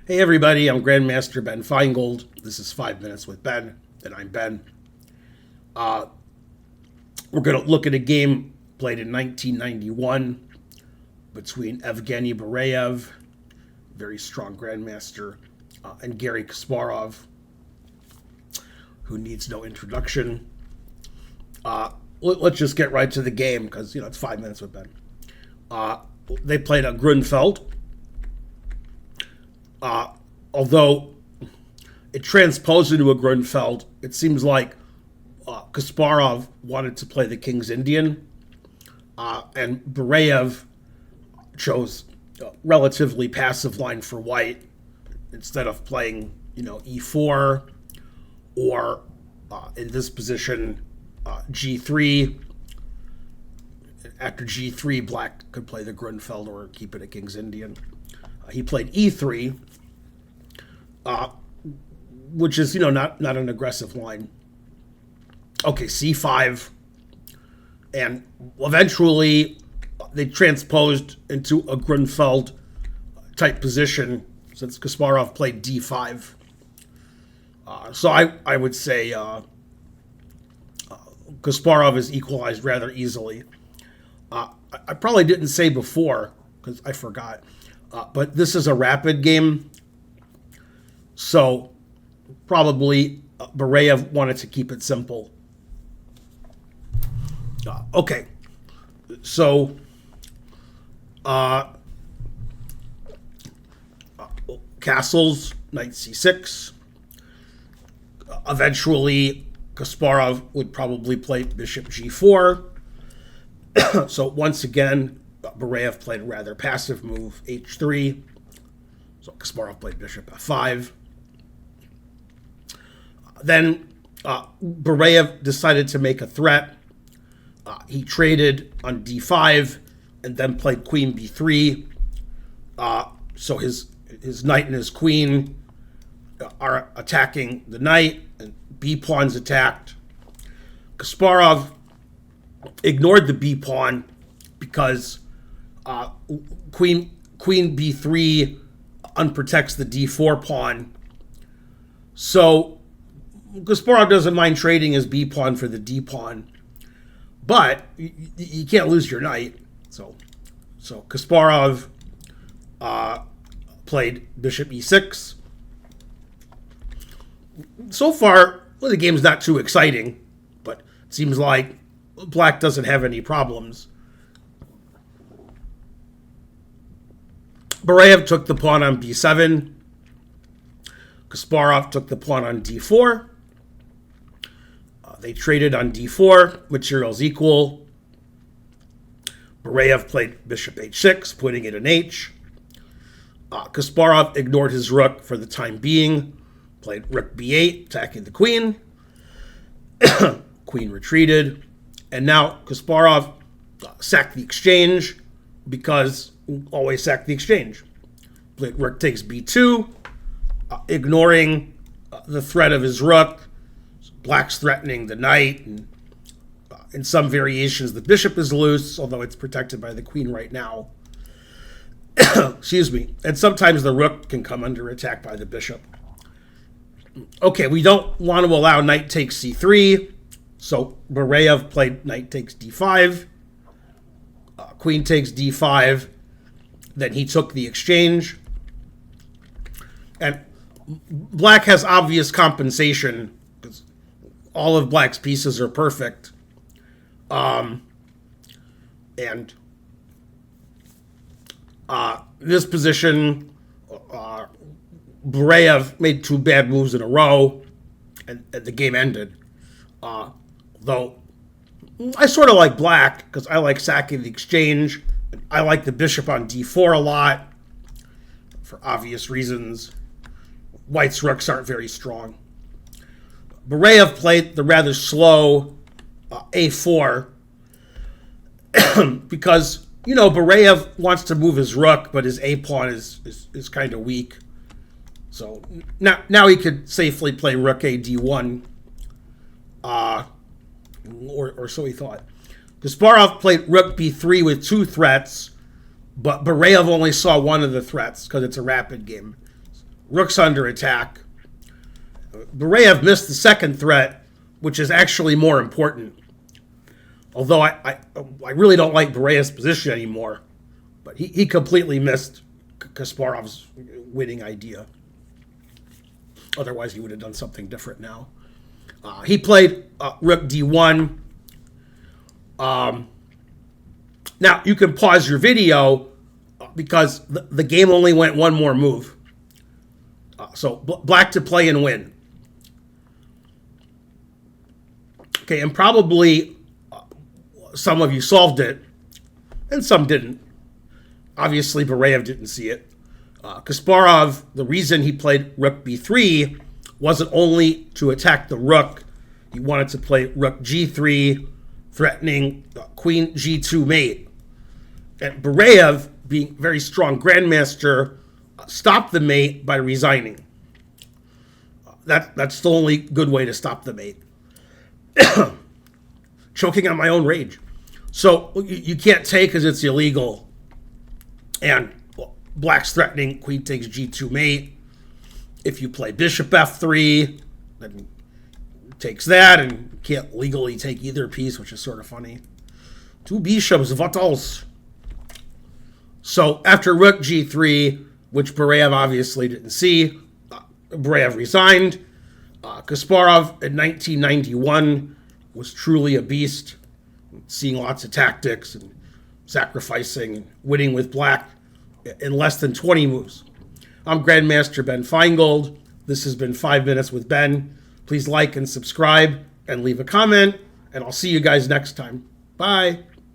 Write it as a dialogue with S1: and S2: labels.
S1: Hey everybody, I'm Grandmaster Ben Feingold. This is 5 Minutes with Ben, and I'm Ben. We're going to look at a game played in 1991 between Evgeny Bareev, very strong Grandmaster, and Garry Kasparov, who needs no introduction. Let's just get right to the game because, it's 5 Minutes with Ben. They played a Grunfeld. Although it transposed into a Grunfeld, it seems like Kasparov wanted to play the King's Indian, and Bareev chose a relatively passive line for white instead of playing, e4 or in this position g3. After g3, black could play the Grunfeld or keep it a King's Indian. He played e3, which is, not an aggressive line. Okay, c5. And eventually they transposed into a Grunfeld type position since Kasparov played d5. So I would say Kasparov is equalized rather easily. I probably didn't say before because I forgot. But this is a rapid game, so probably Bareev wanted to keep it simple. Okay, so castles, knight c6. Eventually, Kasparov would probably play bishop g4. So once again, Bareev played a rather passive move, h3. So Kasparov played bishop f5. Then Bareev decided to make a threat. He traded on d5 and then played queen b3. So his knight and his queen are attacking the knight, and b-pawn's attacked. Kasparov ignored the b-pawn because queen b3 unprotects the d4 pawn. So Kasparov doesn't mind trading his b-pawn for the d-pawn, but you can't lose your knight. So Kasparov played bishop e6. So far, the game's not too exciting, but it seems like black doesn't have any problems. Bareev took the pawn on b7. Kasparov took the pawn on d4. They traded on d4, materials equal. Bareev played bishop h6, putting it in h. Kasparov ignored his rook for the time being, played rook b8, attacking the queen. Queen retreated. And now Kasparov sacked the exchange because always sack the exchange. Rook takes b2, ignoring the threat of his rook. Black's threatening the knight, and in some variations the bishop is loose, although it's protected by the queen right now. Excuse me. And sometimes the rook can come under attack by the bishop. Okay, we don't want to allow knight takes c3, so Bareev played knight takes d5. Queen takes d5. Then he took the exchange. And black has obvious compensation because all of black's pieces are perfect. And this position, Bareev made two bad moves in a row, and the game ended. Though I sort of like black because I like sacking the exchange. I like the bishop on d4 a lot for obvious reasons. White's rooks aren't very strong. Bareev played the rather slow a4 because, Bareev wants to move his rook, but his a-pawn is kind of weak. So now he could safely play rook a d1, or so he thought. Kasparov played rook b3 with two threats, but Bareev only saw one of the threats because it's a rapid game. rook's under attack. Bareev missed the second threat, which is actually more important. Although I really don't like Bareev's position anymore. But he completely missed Kasparov's winning idea. Otherwise, he would have done something different now. He played rook d1. Now, you can pause your video because the game only went one more move. So black to play and win. Okay, and probably some of you solved it, and some didn't. Obviously, Bareev didn't see it. Kasparov, the reason he played rook b3 wasn't only to attack the rook. He wanted to play rook g3, threatening queen g2 mate. And Bareev, being very strong grandmaster, stopped the mate by resigning. That's the only good way to stop the mate. Choking on my own rage. So you can't take because it's illegal. And black's threatening queen takes g2 mate. If you play bishop f3, then takes that, and you can't legally take either piece, which is sort of funny. Two bishops, what else? So after rook g3, which Bareev obviously didn't see, Bareev resigned. Kasparov in 1991 was truly a beast, seeing lots of tactics and sacrificing and winning with black in less than 20 moves. I'm Grandmaster Ben Feingold. This has been 5 Minutes with Ben. Please like and subscribe and leave a comment, and I'll see you guys next time. Bye.